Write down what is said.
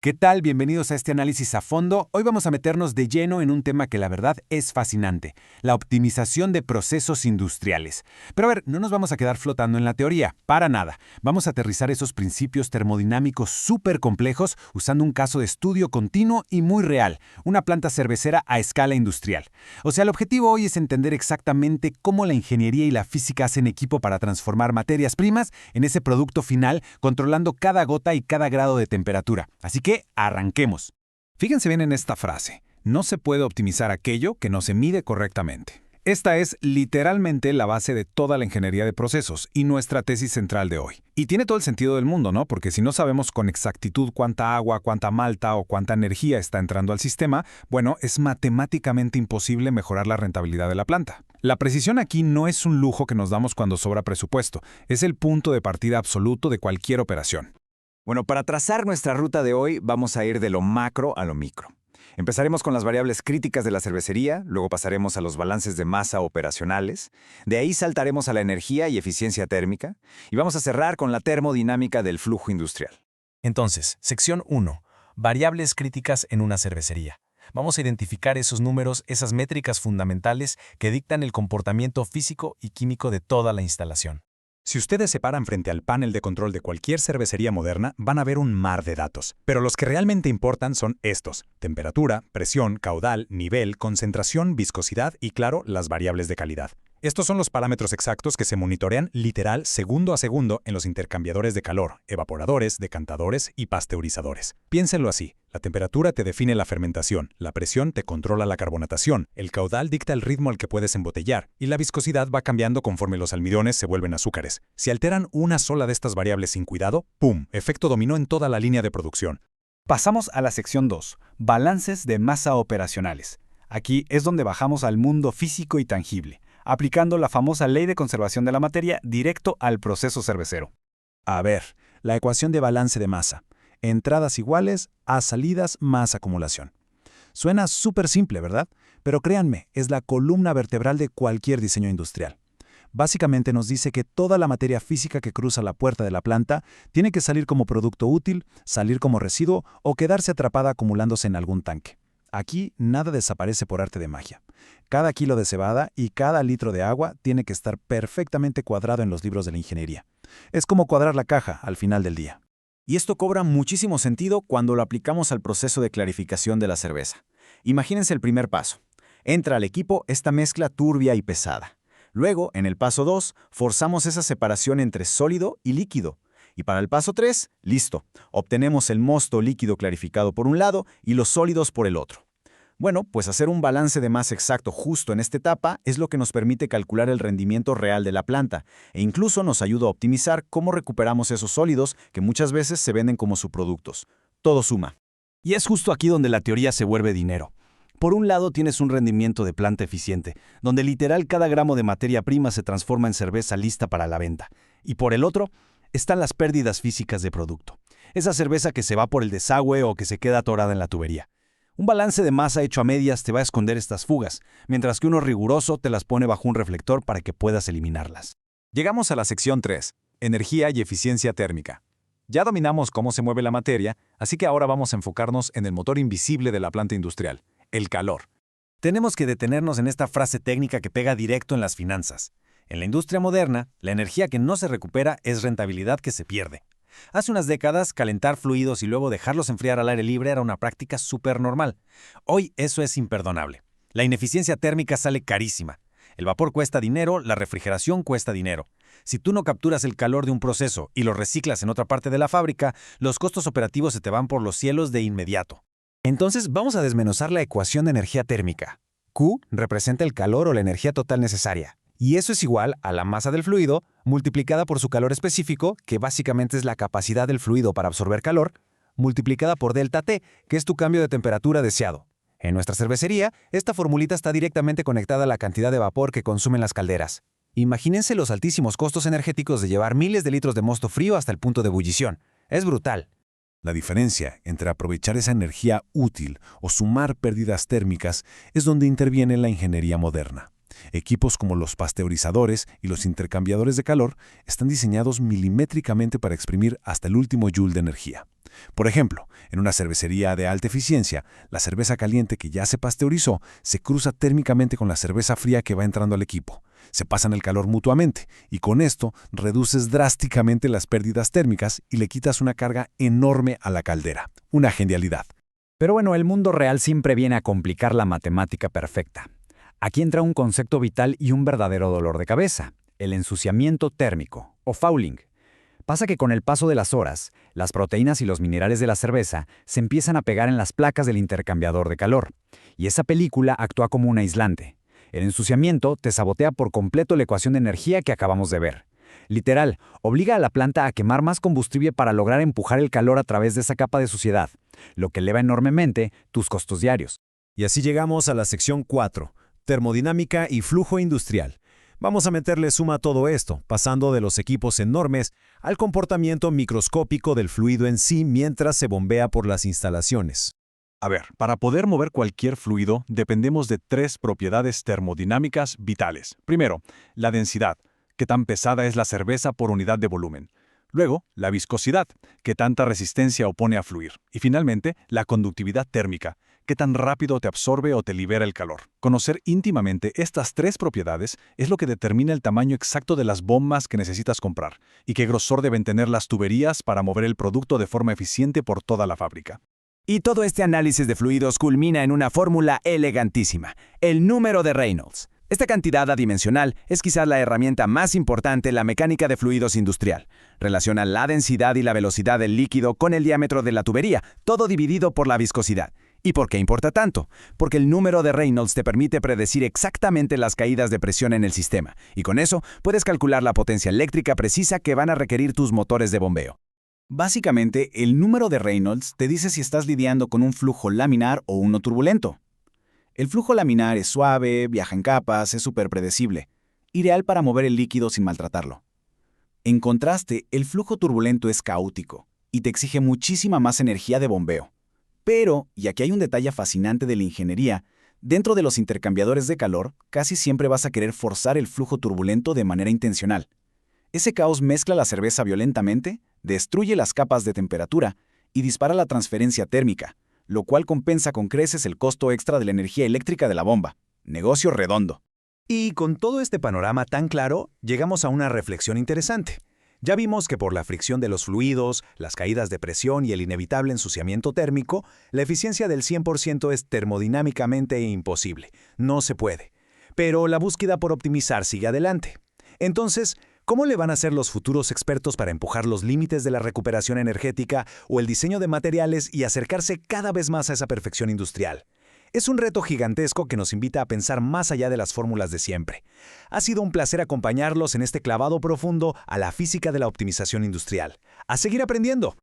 ¿Qué tal? Bienvenidos a este análisis a fondo. Hoy vamos a meternos de lleno en un tema que la verdad es fascinante, la optimización de procesos industriales. Pero a ver, no nos vamos a quedar flotando en la teoría, para nada. Vamos a aterrizar esos principios termodinámicos súper complejos usando un caso de estudio continuo y muy real, una planta cervecera a escala industrial. O sea, el objetivo hoy es entender exactamente cómo la ingeniería y la física hacen equipo para transformar materias primas en ese producto final, controlando cada gota y cada grado de temperatura. Así que arranquemos. Fíjense bien en esta frase. No se puede optimizar aquello que no se mide correctamente. Esta es literalmente la base de toda la ingeniería de procesos y nuestra tesis central de hoy. Y tiene todo el sentido del mundo, ¿no? Porque si no sabemos con exactitud cuánta agua, cuánta malta o cuánta energía está entrando al sistema, bueno, es matemáticamente imposible mejorar la rentabilidad de la planta. La precisión aquí no es un lujo que nos damos cuando sobra presupuesto, es el punto de partida absoluto de cualquier operación. Bueno, para trazar nuestra ruta de hoy vamos a ir de lo macro a lo micro. Empezaremos con las variables críticas de la cervecería, luego pasaremos a los balances de masa operacionales, de ahí saltaremos a la energía y eficiencia térmica, y vamos a cerrar con la termodinámica del flujo industrial. Entonces, sección 1. Variables críticas en una cervecería. Vamos a identificar esos números, esas métricas fundamentales que dictan el comportamiento físico y químico de toda la instalación. Si ustedes se paran frente al panel de control de cualquier cervecería moderna, van a ver un mar de datos. Pero los que realmente importan son estos: temperatura, presión, caudal, nivel, concentración, viscosidad y, claro, las variables de calidad. Estos son los parámetros exactos que se monitorean literal segundo a segundo en los intercambiadores de calor, evaporadores, decantadores y pasteurizadores. Piénsenlo así: la temperatura te define la fermentación, la presión te controla la carbonatación, el caudal dicta el ritmo al que puedes embotellar, y la viscosidad va cambiando conforme los almidones se vuelven azúcares. Si alteran una sola de estas variables sin cuidado, ¡pum!, efecto dominó en toda la línea de producción. Pasamos a la sección 2, balances de masa operacionales. Aquí es donde bajamos al mundo físico y tangible, aplicando la famosa ley de conservación de la materia directo al proceso cervecero. A ver, la ecuación de balance de masa. Entradas iguales a salidas más acumulación. Suena súper simple, ¿verdad? Pero créanme, es la columna vertebral de cualquier diseño industrial. Básicamente nos dice que toda la materia física que cruza la puerta de la planta tiene que salir como producto útil, salir como residuo o quedarse atrapada acumulándose en algún tanque. Aquí nada desaparece por arte de magia. Cada kilo de cebada y cada litro de agua tiene que estar perfectamente cuadrado en los libros de la ingeniería. Es como cuadrar la caja al final del día. Y esto cobra muchísimo sentido cuando lo aplicamos al proceso de clarificación de la cerveza. Imagínense el primer paso. Entra al equipo esta mezcla turbia y pesada. Luego, en el paso 2, forzamos esa separación entre sólido y líquido. Y para el paso 3, listo, obtenemos el mosto líquido clarificado por un lado y los sólidos por el otro. Bueno, pues hacer un balance de masa exacto justo en esta etapa es lo que nos permite calcular el rendimiento real de la planta e incluso nos ayuda a optimizar cómo recuperamos esos sólidos que muchas veces se venden como subproductos. Todo suma. Y es justo aquí donde la teoría se vuelve dinero. Por un lado tienes un rendimiento de planta eficiente, donde literal cada gramo de materia prima se transforma en cerveza lista para la venta. Y por el otro, están las pérdidas físicas de producto. Esa cerveza que se va por el desagüe o que se queda atorada en la tubería. Un balance de masa hecho a medias te va a esconder estas fugas, mientras que uno riguroso te las pone bajo un reflector para que puedas eliminarlas. Llegamos a la sección 3, energía y eficiencia térmica. Ya dominamos cómo se mueve la materia, así que ahora vamos a enfocarnos en el motor invisible de la planta industrial, el calor. Tenemos que detenernos en esta frase técnica que pega directo en las finanzas. En la industria moderna, la energía que no se recupera es rentabilidad que se pierde. Hace unas décadas, calentar fluidos y luego dejarlos enfriar al aire libre era una práctica súper normal. Hoy eso es imperdonable. La ineficiencia térmica sale carísima. El vapor cuesta dinero, la refrigeración cuesta dinero. Si tú no capturas el calor de un proceso y lo reciclas en otra parte de la fábrica, los costos operativos se te van por los cielos de inmediato. Entonces vamos a desmenuzar la ecuación de energía térmica. Q representa el calor o la energía total necesaria. Y eso es igual a la masa del fluido multiplicada por su calor específico, que básicamente es la capacidad del fluido para absorber calor, multiplicada por delta T, que es tu cambio de temperatura deseado. En nuestra cervecería, esta formulita está directamente conectada a la cantidad de vapor que consumen las calderas. Imagínense los altísimos costos energéticos de llevar miles de litros de mosto frío hasta el punto de ebullición. Es brutal. La diferencia entre aprovechar esa energía útil o sumar pérdidas térmicas es donde interviene la ingeniería moderna. Equipos como los pasteurizadores y los intercambiadores de calor están diseñados milimétricamente para exprimir hasta el último joule de energía. Por ejemplo, en una cervecería de alta eficiencia, la cerveza caliente que ya se pasteurizó se cruza térmicamente con la cerveza fría que va entrando al equipo. Se pasan el calor mutuamente y con esto reduces drásticamente las pérdidas térmicas y le quitas una carga enorme a la caldera. Una genialidad. Pero bueno, el mundo real siempre viene a complicar la matemática perfecta. Aquí entra un concepto vital y un verdadero dolor de cabeza: el ensuciamiento térmico, o fouling. Pasa que con el paso de las horas, las proteínas y los minerales de la cerveza se empiezan a pegar en las placas del intercambiador de calor, y esa película actúa como un aislante. El ensuciamiento te sabotea por completo la ecuación de energía que acabamos de ver. Literal, obliga a la planta a quemar más combustible para lograr empujar el calor a través de esa capa de suciedad, lo que eleva enormemente tus costos diarios. Y así llegamos a la sección 4, termodinámica y flujo industrial. Vamos a meterle suma a todo esto, pasando de los equipos enormes al comportamiento microscópico del fluido en sí mientras se bombea por las instalaciones. A ver, para poder mover cualquier fluido, dependemos de 3 propiedades termodinámicas vitales. Primero, la densidad, qué tan pesada es la cerveza por unidad de volumen. Luego, la viscosidad, qué tanta resistencia opone a fluir. Y finalmente, la conductividad térmica, qué tan rápido te absorbe o te libera el calor. Conocer íntimamente estas 3 propiedades es lo que determina el tamaño exacto de las bombas que necesitas comprar y qué grosor deben tener las tuberías para mover el producto de forma eficiente por toda la fábrica. Y todo este análisis de fluidos culmina en una fórmula elegantísima: el número de Reynolds. Esta cantidad adimensional es quizás la herramienta más importante en la mecánica de fluidos industrial. Relaciona la densidad y la velocidad del líquido con el diámetro de la tubería, todo dividido por la viscosidad. ¿Y por qué importa tanto? Porque el número de Reynolds te permite predecir exactamente las caídas de presión en el sistema, y con eso puedes calcular la potencia eléctrica precisa que van a requerir tus motores de bombeo. Básicamente, el número de Reynolds te dice si estás lidiando con un flujo laminar o uno turbulento. El flujo laminar es suave, viaja en capas, es súper predecible, ideal para mover el líquido sin maltratarlo. En contraste, el flujo turbulento es caótico y te exige muchísima más energía de bombeo. Pero, y aquí hay un detalle fascinante de la ingeniería, dentro de los intercambiadores de calor, casi siempre vas a querer forzar el flujo turbulento de manera intencional. Ese caos mezcla la cerveza violentamente, destruye las capas de temperatura y dispara la transferencia térmica, lo cual compensa con creces el costo extra de la energía eléctrica de la bomba. Negocio redondo. Y con todo este panorama tan claro, llegamos a una reflexión interesante. Ya vimos que por la fricción de los fluidos, las caídas de presión y el inevitable ensuciamiento térmico, la eficiencia del 100% es termodinámicamente imposible. No se puede. Pero la búsqueda por optimizar sigue adelante. Entonces, ¿cómo le van a hacer los futuros expertos para empujar los límites de la recuperación energética o el diseño de materiales y acercarse cada vez más a esa perfección industrial? Es un reto gigantesco que nos invita a pensar más allá de las fórmulas de siempre. Ha sido un placer acompañarlos en este clavado profundo a la física de la optimización industrial. ¡A seguir aprendiendo!